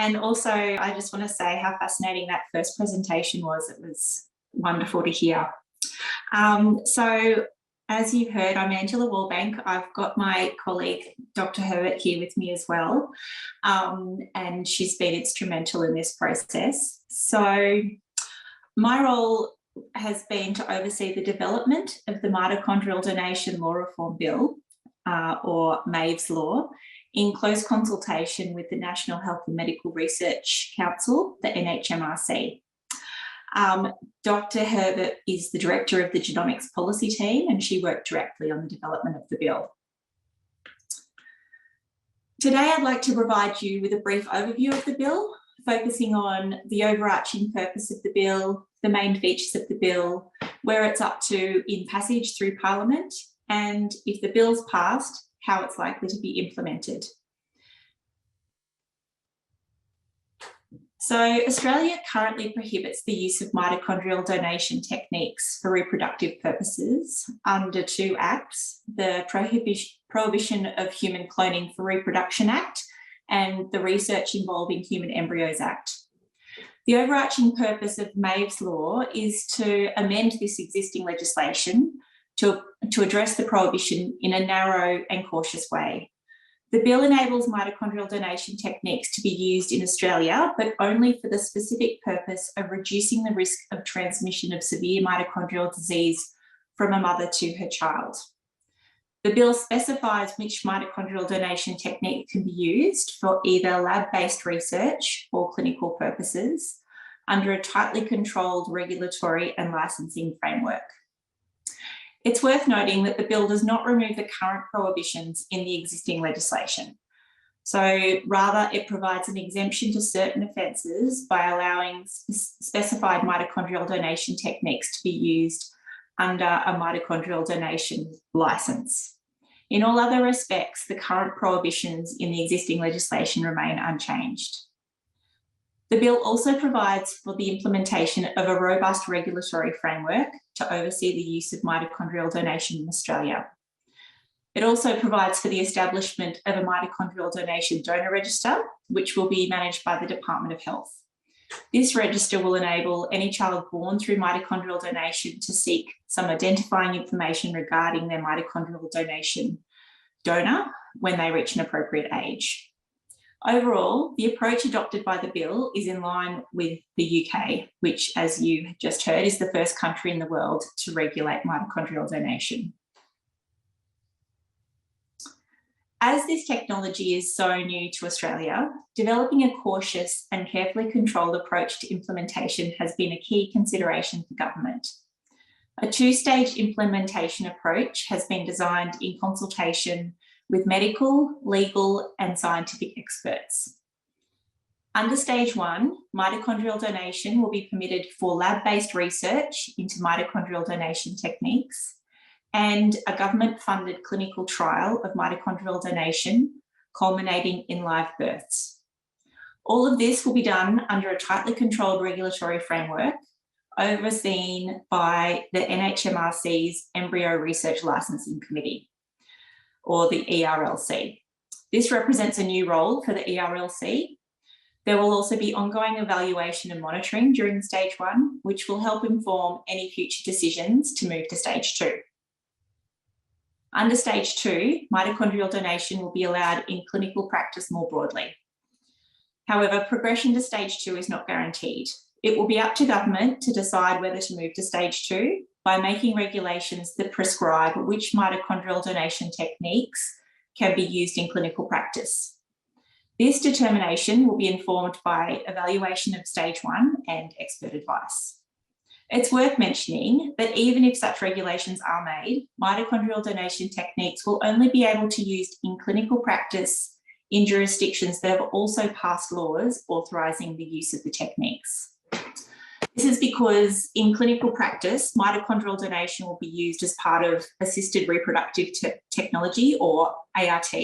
And also, I just want to say how fascinating that first presentation was. It was wonderful to hear. So, as you've heard, I'm Angela Wallbank. I've got my colleague, Dr. Herbert, here with me as well. And she's been instrumental in this process. So, my role has been to oversee the development of the Mitochondrial Donation Law Reform Bill, or MAVES law, in close consultation with the National Health and Medical Research Council, the NHMRC. Dr. Herbert is the director of the genomics policy team, and she worked directly on the development of the bill. Today, I'd like to provide you with a brief overview of the bill, focusing on the overarching purpose of the bill, the main features of the bill, where it's up to in passage through Parliament, and if the bill's passed, how it's likely to be implemented. So Australia currently prohibits the use of mitochondrial donation techniques for reproductive purposes under two acts, the Prohibition of Human Cloning for Reproduction Act and the Research Involving Human Embryos Act. The overarching purpose of MAVES law is to amend this existing legislation to address the prohibition in a narrow and cautious way. The bill enables mitochondrial donation techniques to be used in Australia, but only for the specific purpose of reducing the risk of transmission of severe mitochondrial disease from a mother to her child. The bill specifies which mitochondrial donation technique can be used for either lab-based research or clinical purposes under a tightly controlled regulatory and licensing framework. It's worth noting that the bill does not remove the current prohibitions in the existing legislation. So rather, it provides an exemption to certain offences by allowing specified mitochondrial donation techniques to be used under a mitochondrial donation licence. In all other respects, the current prohibitions in the existing legislation remain unchanged. The bill also provides for the implementation of a robust regulatory framework to oversee the use of mitochondrial donation in Australia. It also provides for the establishment of a mitochondrial donation donor register, which will be managed by the Department of Health. This register will enable any child born through mitochondrial donation to seek some identifying information regarding their mitochondrial donation donor when they reach an appropriate age. Overall, the approach adopted by the bill is in line with the UK, which, as you just heard, is the first country in the world to regulate mitochondrial donation. As this technology is so new to Australia, developing a cautious and carefully controlled approach to implementation has been a key consideration for government. A two-stage implementation approach has been designed in consultation with medical, legal, and scientific experts. Under stage one, mitochondrial donation will be permitted for lab-based research into mitochondrial donation techniques and a government-funded clinical trial of mitochondrial donation culminating in live births. All of this will be done under a tightly controlled regulatory framework overseen by the NHMRC's Embryo Research Licensing Committee, or the ERLC. This represents a new role for the ERLC. There will also be ongoing evaluation and monitoring during stage one, which will help inform any future decisions to move to stage two. Under stage two, mitochondrial donation will be allowed in clinical practice more broadly. However, progression to stage two is not guaranteed. It will be up to government to decide whether to move to stage two by making regulations that prescribe which mitochondrial donation techniques can be used in clinical practice. This determination will be informed by evaluation of stage one and expert advice. It's worth mentioning that even if such regulations are made, mitochondrial donation techniques will only be able to be used in clinical practice in jurisdictions that have also passed laws authorising the use of the techniques. This is because in clinical practice, mitochondrial donation will be used as part of assisted reproductive technology, or ART,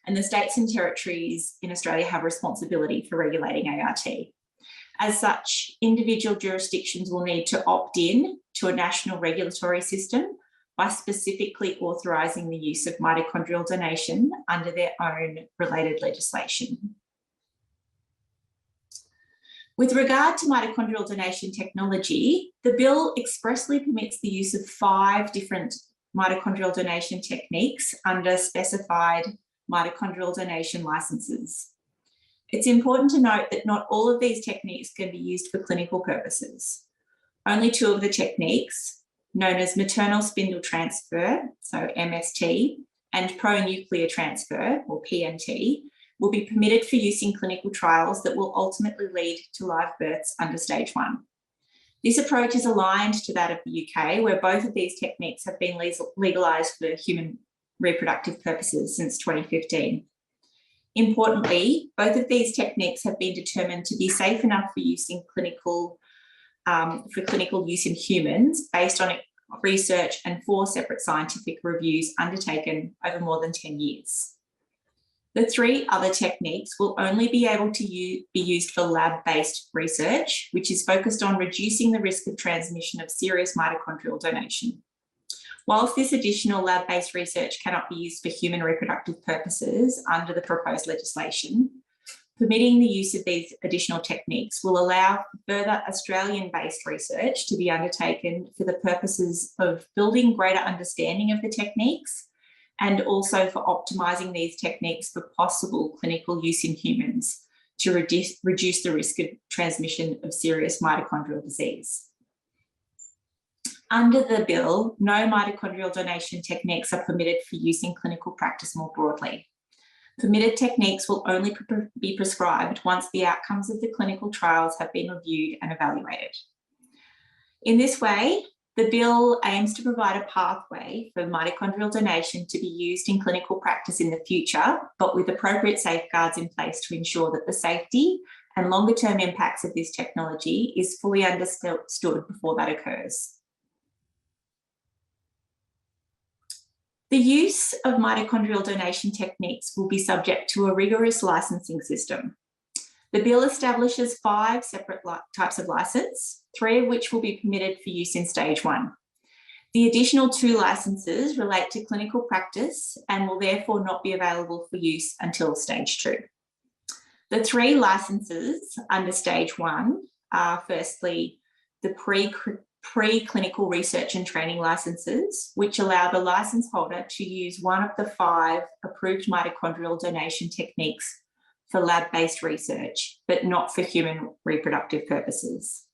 and the states and territories in Australia have responsibility for regulating ART. As such, individual jurisdictions will need to opt in to a national regulatory system by specifically authorising the use of mitochondrial donation under their own related legislation. With regard to mitochondrial donation technology, the bill expressly permits the use of 5 different mitochondrial donation techniques under specified mitochondrial donation licenses. It's important to note that not all of these techniques can be used for clinical purposes. Only 2 of the techniques, known as maternal spindle transfer, so MST, and pronuclear transfer, or PNT, will be permitted for use in clinical trials that will ultimately lead to live births under stage 1. This approach is aligned to that of the UK, where both of these techniques have been legalised for human reproductive purposes since 2015. Importantly, both of these techniques have been determined to be safe enough for use in clinical use in humans based on research and 4 separate scientific reviews undertaken over more than 10 years. The 3 other techniques will only be able to be used for lab-based research, which is focused on reducing the risk of transmission of serious mitochondrial donation. Whilst this additional lab-based research cannot be used for human reproductive purposes under the proposed legislation, permitting the use of these additional techniques will allow further Australian-based research to be undertaken for the purposes of building greater understanding of the techniques and also for optimising these techniques for possible clinical use in humans to reduce the risk of transmission of serious mitochondrial disease. Under the bill, no mitochondrial donation techniques are permitted for use in clinical practice more broadly. Permitted techniques will only be prescribed once the outcomes of the clinical trials have been reviewed and evaluated. In this way, the bill aims to provide a pathway for mitochondrial donation to be used in clinical practice in the future, but with appropriate safeguards in place to ensure that the safety and longer-term impacts of this technology is fully understood before that occurs. The use of mitochondrial donation techniques will be subject to a rigorous licensing system. The bill establishes 5 separate types of licence, 3 of which will be permitted for use in stage 1. The additional 2 licences relate to clinical practice and will therefore not be available for use until stage 2. The 3 licences under stage 1 are firstly the preclinical research and training licences, which allow the licence holder to use one of the 5 approved mitochondrial donation techniques for lab-based research, but not for human reproductive purposes.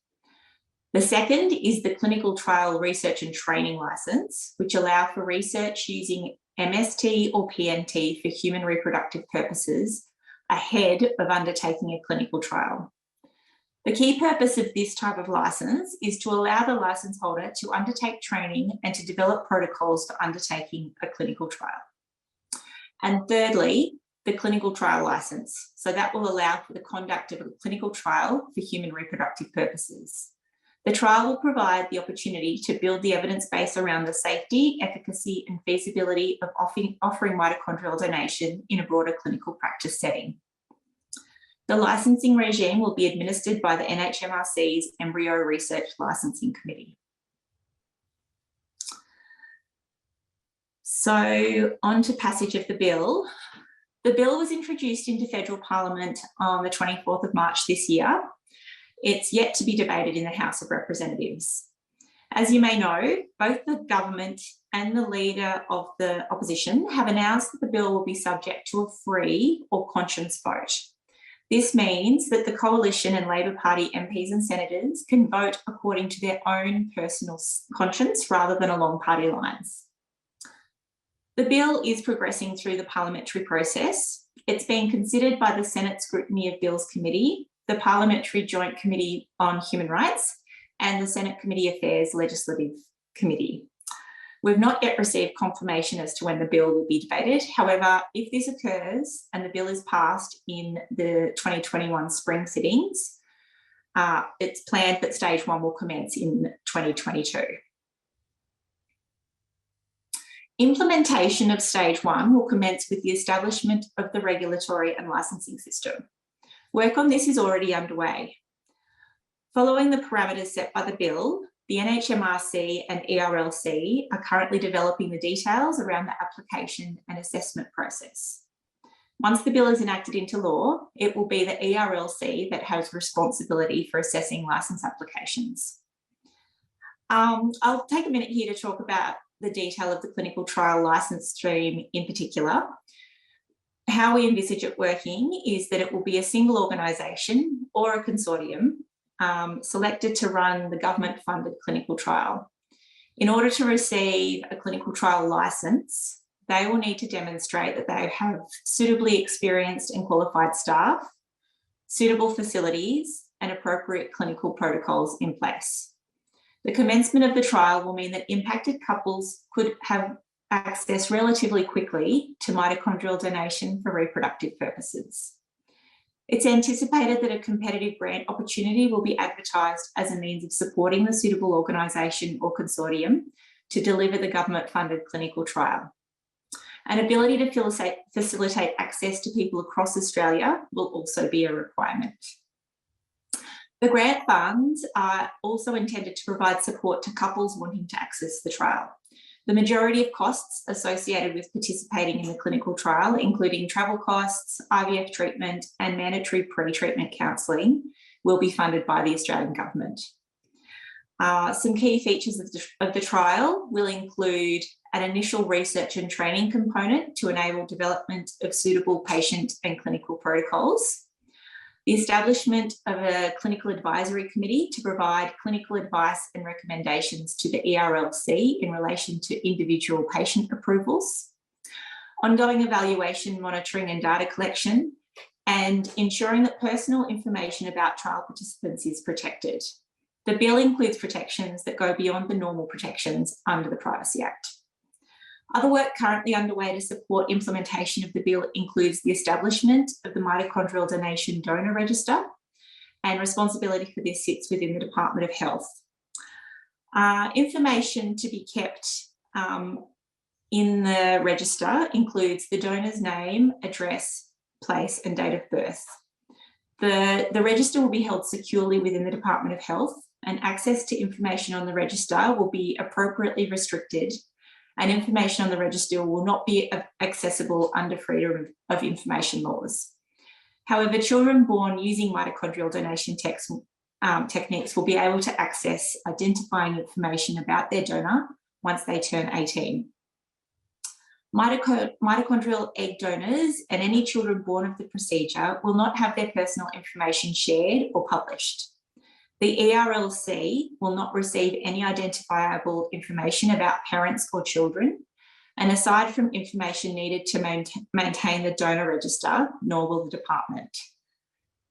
The second is the clinical trial research and training licence, which allow for research using MST or PNT for human reproductive purposes ahead of undertaking a clinical trial. The key purpose of this type of licence is to allow the licence holder to undertake training and to develop protocols for undertaking a clinical trial. And thirdly, the clinical trial licence. So that will allow for the conduct of a clinical trial for human reproductive purposes. The trial will provide the opportunity to build the evidence base around the safety, efficacy and feasibility of offering mitochondrial donation in a broader clinical practice setting. The licensing regime will be administered by the NHMRC's Embryo Research Licensing Committee. So on to passage of the bill. The bill was introduced into federal parliament on the 24th of March this year. It's yet to be debated in the House of Representatives. As you may know, both the government and the leader of the opposition have announced that the bill will be subject to a free or conscience vote. This means that the Coalition and Labor Party MPs and senators can vote according to their own personal conscience rather than along party lines. The bill is progressing through the parliamentary process. It's being considered by the Senate Scrutiny of Bills Committee, the Parliamentary Joint Committee on Human Rights, and the Senate Committee Affairs Legislative Committee. We've not yet received confirmation as to when the bill will be debated. However, if this occurs and the bill is passed in the 2021 spring sittings, it's planned that stage 1 will commence in 2022. Implementation of stage 1 will commence with the establishment of the regulatory and licensing system. Work on this is already underway. Following the parameters set by the bill, the NHMRC and ERLC are currently developing the details around the application and assessment process. Once the bill is enacted into law, it will be the ERLC that has responsibility for assessing licence applications. I'll take a minute here to talk about the detail of the clinical trial licence stream in particular. How we envisage it working is that it will be a single organisation or a consortium selected to run the government-funded clinical trial. In order to receive a clinical trial licence, they will need to demonstrate that they have suitably experienced and qualified staff, suitable facilities, and appropriate clinical protocols in place. The commencement of the trial will mean that impacted couples could have access relatively quickly to mitochondrial donation for reproductive purposes. It's anticipated that a competitive grant opportunity will be advertised as a means of supporting the suitable organisation or consortium to deliver the government-funded clinical trial. An ability to facilitate access to people across Australia will also be a requirement. The grant funds are also intended to provide support to couples wanting to access the trial. The majority of costs associated with participating in the clinical trial, including travel costs, IVF treatment, and mandatory pre-treatment counselling, will be funded by the Australian Government. Some key features of the trial will include an initial research and training component to enable development of suitable patient and clinical protocols, the establishment of a clinical advisory committee to provide clinical advice and recommendations to the ERLC in relation to individual patient approvals, ongoing evaluation, monitoring and data collection, and ensuring that personal information about trial participants is protected. The bill includes protections that go beyond the normal protections under the Privacy Act. Other work currently underway to support implementation of the bill includes the establishment of the Mitochondrial Donation Donor Register, and responsibility for this sits within the Department of Health. Information to be kept in the register includes the donor's name, address, place and date of birth. The register will be held securely within the Department of Health, and access to information on the register will be appropriately restricted, and information on the register will not be accessible under freedom of information laws. However, children born using mitochondrial donation techniques will be able to access identifying information about their donor once they turn 18. Mitochondrial egg donors and any children born of the procedure will not have their personal information shared or published. The ERLC will not receive any identifiable information about parents or children, and aside from information needed to maintain the donor register, nor will the department.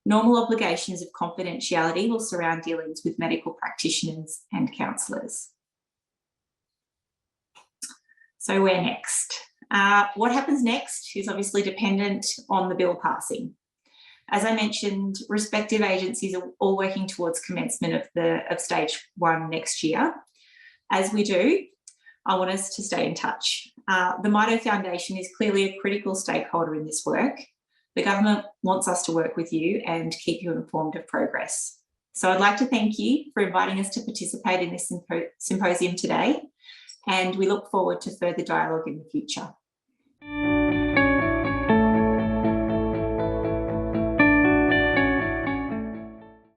Normal obligations of confidentiality will surround dealings with medical practitioners and counsellors. So where next? What happens next is obviously dependent on the bill passing. As I mentioned, respective agencies are all working towards commencement of stage 1 next year. As we do, I want us to stay in touch. The Mito Foundation is clearly a critical stakeholder in this work. The government wants us to work with you and keep you informed of progress. So I'd like to thank you for inviting us to participate in this symposium today, and we look forward to further dialogue in the future.